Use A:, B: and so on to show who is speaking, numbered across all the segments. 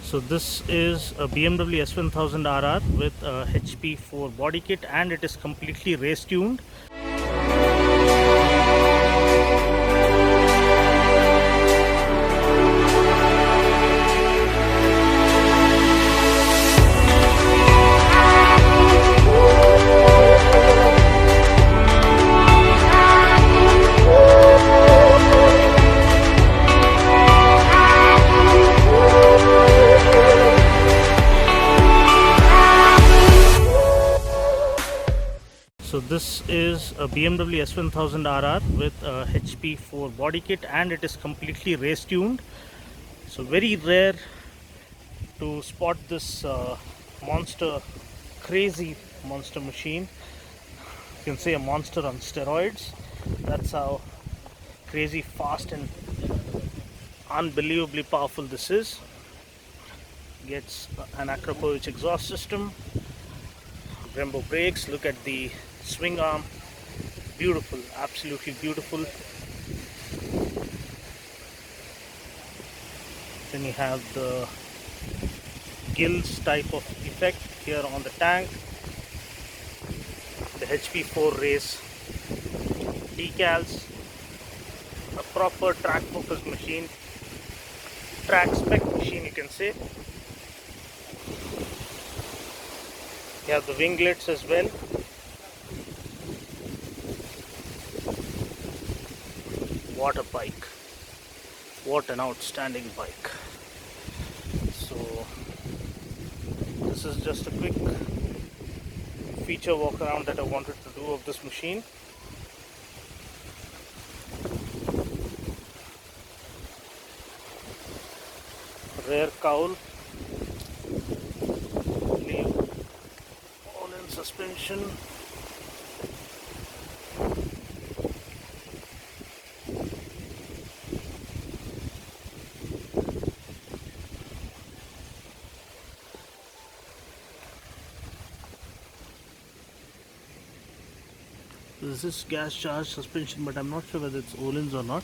A: So this is a BMW S1000RR with a HP4 body kit, and it is completely race tuned. So this is a BMW S1000RR with a HP4 body kit, and it is completely race tuned. So very rare to spot this monster, crazy monster machine. You can say a monster on steroids. That's how crazy fast and unbelievably powerful this is. Gets an Acropovich exhaust system, Brembo brakes. Look at the swing arm, beautiful, absolutely beautiful. Then you have the gills type of effect here on the tank, the HP4 race decals, a proper track focus machine, track spec machine, you can say. You have the winglets as well. What a bike, what an outstanding bike. So this is just a quick feature walk around that I wanted to do of this machine. Rear cowl, all in suspension. This is gas charged suspension, but I'm not sure whether it's Ohlins or not.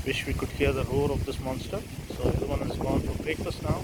A: Wish we could hear the roar of this monster. So everyone has gone for breakfast now.